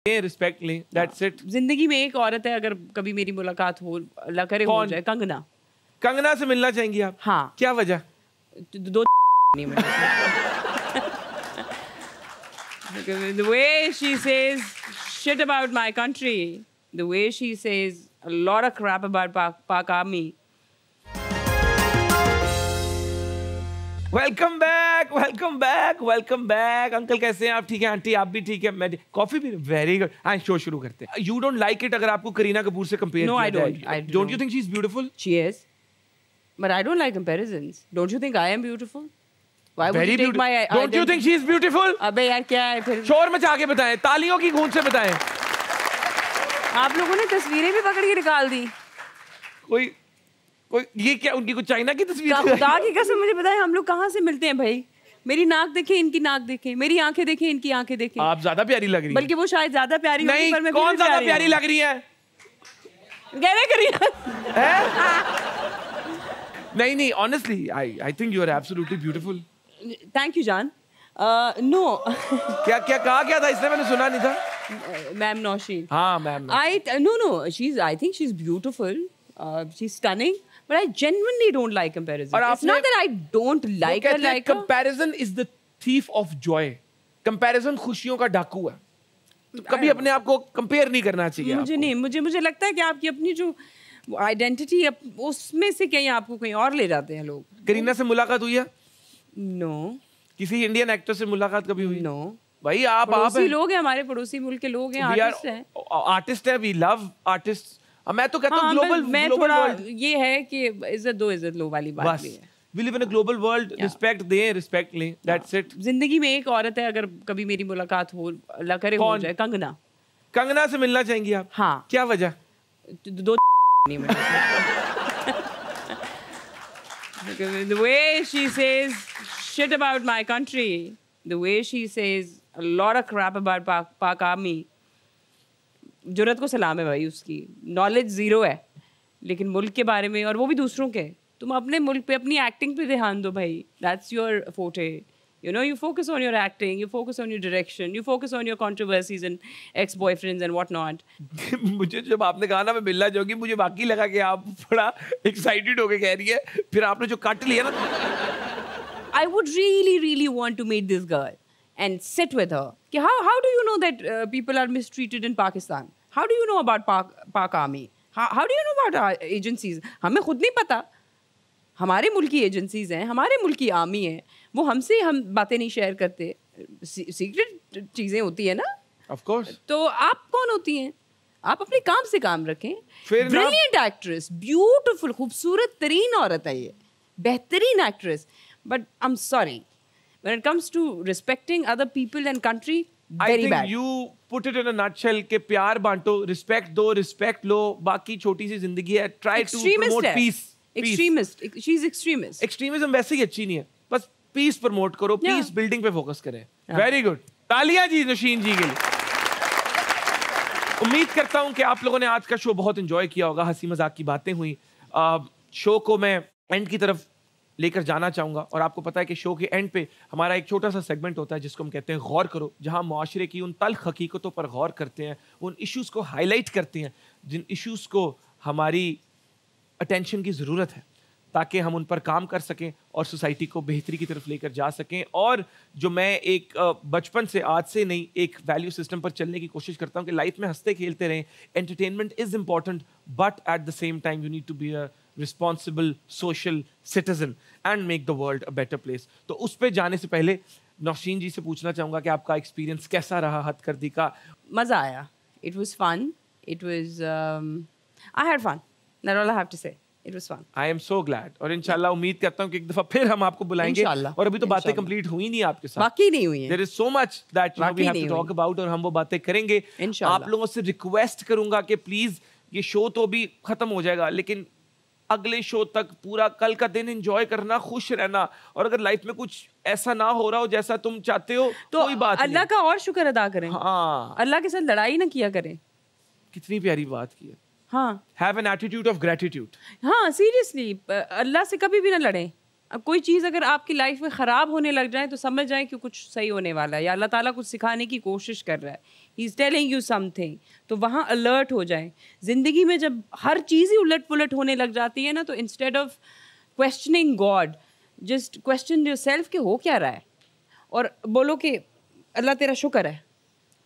Respect लें, that's it. जिंदगी में एक औरत है, अगर कभी मेरी मुलाकात हो, अल्लाह करे हो जाए, कंगना। कंगना से मिलना चाहेंगी आप? हाँ। क्या वजह? दो नहीं मिले। The way she says shit about my country, the way she says a lot of crap about Pak Army. Welcome back, welcome back, welcome back. Uncle कैसे हैं आप? ठीक है आंटी, आप भी ठीक है? मैं कॉफी भी वेरी गुड। हाँ, शो शुरू करते हैं। यू डोंट लाइक इट अगर आपको करीना कपूर से कंपेयर No, किया I don't. जाए? Don't you think she's beautiful? She is, but I don't like comparisons. Don't you think I am beautiful? Why would Very you take beautiful. my? Don't you think she's beautiful? अबे यार क्या है फिर? शोर मचा के बताएं, तालियों की गूंज से बताएं। आप लोगों ने तस्वीरें भी पकड़ के निकाल दी। कोई ये क्या उनकी कुछ चाइना की तस्वीर? खुदा की कसम मुझे बताएं, हम लोग कहाँ से मिलते हैं भाई? मेरी नाक देखें, इनकी नाक देखें, मेरी आंखें देखें, इनकी आंखें देखें। आप ज्यादा प्यारी लग रही हैं। बल्कि वो शायद ज्यादा प्यारी नहीं, पर मैं कौन ज्यादा प्यारी लग रही है? कहने करिए। नहीं, honestly I think you are absolutely beautiful. Thank you जान। नो। क्या कहा क्या था इसने? मैंने सुना नहीं था। मैम नौशीन। हाँ ma'am. No, I think she's beautiful. She's stunning. But I genuinely don't like comparison. It's not that I don't like her. Like comparison is the thief of joy. Comparison खुशियों का डाकू है। तो कभी अपने आप को कंपेयर नहीं करना चाहिए। मुझे लगता है कि आपकी अपनी जो आइडेंटिटी उसमें से कहीं आपको कहीं और ले जाते हैं लोग। करीना से मुलाकात हुई है? नो। किसी इंडियन एक्टर से मुलाकात कभी हुई? नो। भाई आप लोग हैं, हमारे पड़ोसी मुल्क के लोग हैं, आर्टिस्ट हैं। आर्टिस्ट है, वी लव आर्टिस्ट। मैं तो कहता हूँ ग्लोबल वर्ल्ड ये है कि इज्जत दो इज्जत लो वाली बात भी है। We live in a global world. Respect दें, रिस्पेक्ट लें, that's it। जिंदगी में एक औरत है, अगर कभी मेरी मुलाकात हो, अल्लाह करे हो जाए, कंगना। कंगना से मिलना चाहेंगी आप? हाँ। क्या वजह? दो नहीं मिले। The way she says shit about my country, the way she says a lot of crap about Pak Army. जुर्रत को सलाम है भाई उसकी। नॉलेज जीरो है लेकिन मुल्क के बारे में, और वो भी दूसरों के। तुम अपने मुल्क पे, अपनी एक्टिंग पे ध्यान दो भाई। दैट्स योर फोटे। You know, you focus on your acting, you focus on your direction, you focus on your controversies and ex-boyfriends and whatnot. मुझे जब आपने कहा ना मैं मिलना चाहूंगी, मुझे वाकई लगा कि आप बड़ा एक्साइटेड होके कह रही है। फिर आपने जो कट लिया ना, I would really want to meet this girl and sit with her. How do you know that people are mistreated in Pakistan? How do you know about Pak Army? How do you know about our agencies? हमें खुद नहीं पता। हमारे मुल्क की agencies हैं, हमारे मुल्क की आर्मी है, वो हमसे हम बातें नहीं शेयर करते। सीक्रेट चीजें होती है ना। Of course। तो आप कौन होती हैं? आप अपने काम से काम रखें। फिर ब्रिलियंट एक्ट्रेस, ब्यूटीफुल, खूबसूरत तरीन औरत है ये, बेहतरीन actress. But I am sorry, when it comes to respecting other people and country, very bad. I think you put it in a nutshell कि प्यार बांटो, रिस्पेक्ट दो, रिस्पेक्ट लो, बाकी छोटी सी जिंदगी है। Try to promote peace. Extremist. She's extremist. Extremism वैसे ही अच्छी नहीं है। बस पीस प्रमोट करो, पीस बिल्डिंग पे फोकस करें। Very good. तालियां जी नौशीन जी के लिए। उम्मीद करता हूं कि आप लोगों ने आज का शो बहुत एंजॉय किया होगा। हंसी मजाक की बातें हुई। शो को मैं एंड की तरफ लेकर जाना चाहूँगा, और आपको पता है कि शो के एंड पे हमारा एक छोटा सा सेगमेंट होता है जिसको हम कहते हैं गौर करो, जहाँ मुआशरे की उन तल्ख हकीकतों पर गौर करते हैं, उन इश्यूज़ को हाईलाइट करते हैं जिन इश्यूज़ को हमारी अटेंशन की ज़रूरत है, ताकि हम उन पर काम कर सकें और सोसाइटी को बेहतरी की तरफ लेकर जा सकें। और जो मैं एक बचपन से, आज से नहीं, एक वैल्यू सिस्टम पर चलने की कोशिश करता हूँ कि लाइफ में हंसते खेलते रहें। Entertainment is important, but at the same time you need to be a responsible social citizen and make the world a better place। तो उस पे जाने से पहले नौशीन जी से पूछना चाहूँगा कि आपका एक्सपीरियंस कैसा रहा हथकरघी का? मज़ा आया। It was fun. It was I had fun. That's all I have to say. It was fun. I am so glad। और इंशाल्लाह उम्मीद करता हूँ कि एक दफा फिर हम आपको बुलाएंगे। और अभी तो बातें कंप्लीट हुई नहीं आपके साथ। बाकी नहीं हुई हैं। There is so much that we have to talk about, और हम वो बातें करेंगे। आप लोगों से रिक्वेस्ट करूंगा कि प्लीज, ये शो तो अभी खत्म हो जाएगा, लेकिन अगले शो तक पूरा कल का दिन एंजॉय करना, खुश रहना। और अगर लाइफ में कुछ ऐसा ना हो रहा हो जैसा तुम चाहते हो तो कोई बात अल्लाह का और शुक्र अदा करें। हाँ, अल्लाह के साथ लड़ाई ना किया करें। कितनी प्यारी बात की है। हाँ, have an attitude of gratitude. हाँ, सीरियसली अल्लाह से कभी भी ना लड़ें। अब कोई चीज़ अगर आपकी लाइफ में ख़राब होने लग जाए तो समझ जाए कि कुछ सही होने वाला है, या अल्लाह ताला कुछ सिखाने की कोशिश कर रहा है, he is telling you something, तो वहाँ अलर्ट हो जाए। ज़िंदगी में जब हर चीज़ ही उलट पुलट होने लग जाती है ना, तो instead of questioning God, just question yourself कि हो क्या रहा है, और बोलो कि अल्लाह तेरा शुक्र है,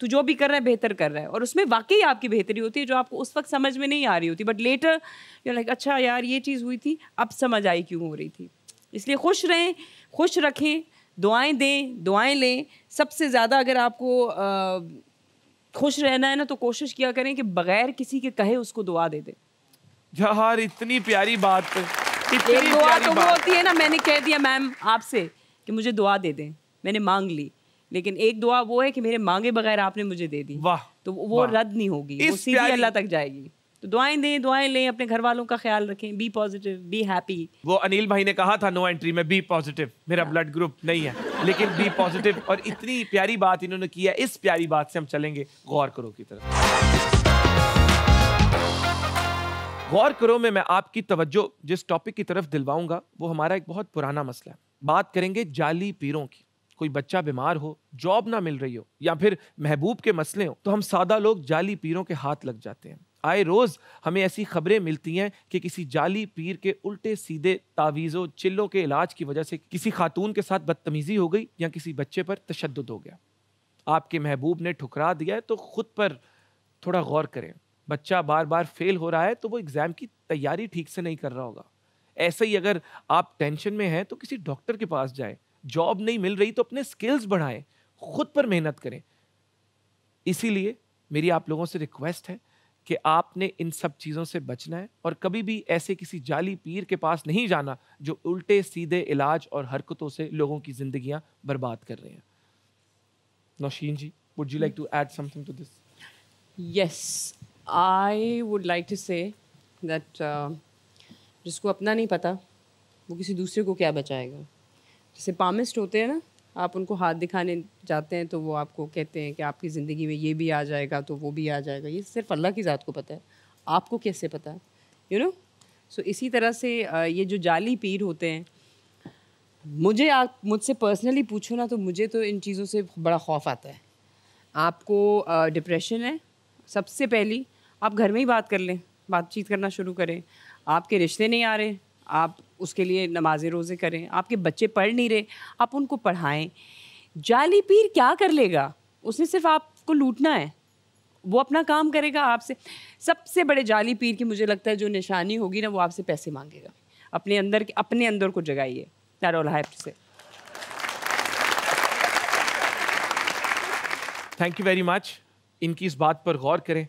तू जो भी कर रहा है बेहतर कर रहा है, और उसमें वाकई आपकी बेहतरी होती है जो आपको उस वक्त समझ में नहीं आ रही होती, बट लेटर यू लाइक अच्छा यार ये चीज़ हुई थी, अब समझ आई क्यों हो रही थी। इसलिए खुश रहें, खुश रखें, दुआएं दें, दुआएं लें। सबसे ज़्यादा अगर आपको खुश रहना है ना, तो कोशिश किया करें कि बगैर किसी के कहे उसको दुआ दे दें। जहार, इतनी प्यारी बात, इतनी एक दुआ प्यारी तो वो बात। होती है ना, मैंने कह दिया मैम आपसे कि मुझे दुआ दे दें, मैंने मांग ली, लेकिन एक दुआ वो है कि मेरे मांगे बगैर आपने मुझे दे दी, वाह, तो वो वाह। रद्द नहीं होगी, वो इस सीधी प्यारी- अल्लाह तक जाएगी। तो दुआएं दें, दुआएं लें, अपने घर वालों का ख्याल रखें, बी पॉजिटिव, बी हैप्पी। वो अनिल भाई ने कहा था नो एंट्री में, बी पॉजिटिव, मेरा ब्लड ग्रुप नहीं है लेकिन बी पॉजिटिव, और इतनी प्यारी बात इन्होंने की है। इस प्यारी बात से हम चलेंगे गौर करो की तरफ। गौर करो में मैं आपकी तवज्जो जिस टॉपिक की तरफ दिलवाऊंगा वो हमारा एक बहुत पुराना मसला है। बात करेंगे जाली पीरों की। कोई बच्चा बीमार हो, जॉब ना मिल रही हो, या फिर महबूब के मसले हो, तो हम सादा लोग जाली पीरों के हाथ लग जाते हैं। आए रोज हमें ऐसी खबरें मिलती हैं कि किसी जाली पीर के उल्टे सीधे तावीज़ों चिल्लों के इलाज की वजह से किसी खातून के साथ बदतमीजी हो गई या किसी बच्चे पर तशद्दुद हो गया। आपके महबूब ने ठुकरा दिया है तो खुद पर थोड़ा गौर करें। बच्चा बार बार फेल हो रहा है तो वो एग्जाम की तैयारी ठीक से नहीं कर रहा होगा। ऐसे ही अगर आप टेंशन में हैं तो किसी डॉक्टर के पास जाएं। जॉब नहीं मिल रही तो अपने स्किल्स बढ़ाएं, खुद पर मेहनत करें। इसीलिए मेरी आप लोगों से रिक्वेस्ट है कि आपने इन सब चीजों से बचना है और कभी भी ऐसे किसी जाली पीर के पास नहीं जाना जो उल्टे सीधे इलाज और हरकतों से लोगों की जिंदगियां बर्बाद कर रहे हैं। नौशीन जी, would you like to add something to this? Yes, I would like to say that जिसको अपना नहीं पता वो किसी दूसरे को क्या बचाएगा। जैसे पामिस्ट होते हैं ना, आप उनको हाथ दिखाने जाते हैं तो वो आपको कहते हैं कि आपकी ज़िंदगी में ये भी आ जाएगा तो वो भी आ जाएगा। ये सिर्फ अल्लाह की ज़ात को पता है, आपको कैसे पता है, यू नो। सो इसी तरह से ये जो जाली पीर होते हैं, मुझे आप मुझसे पर्सनली पूछो ना तो मुझे तो इन चीज़ों से बड़ा खौफ आता है। आपको डिप्रेशन है, सबसे पहली आप घर में ही बात कर लें, बातचीत करना शुरू करें। आपके रिश्ते नहीं आ रहे, आप उसके लिए नमाज़े रोज़े करें। आपके बच्चे पढ़ नहीं रहे, आप उनको पढ़ाएं। जाली पीर क्या कर लेगा, उसने सिर्फ आपको लूटना है, वो अपना काम करेगा। आपसे सबसे बड़े जाली पीर की मुझे लगता है जो निशानी होगी ना, वो आपसे पैसे मांगेगा। अपने अंदर को जगाइए। That's all I have to say. Thank you very much. इनकी इस बात पर गौर करें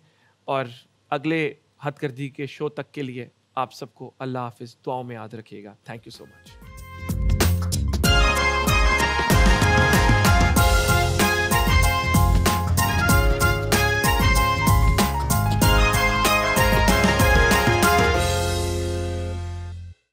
और अगले हद कर दी के शो तक के लिए आप सबको अल्लाह हाफिज़ दुआओं में याद रखिएगा। Thank you so much.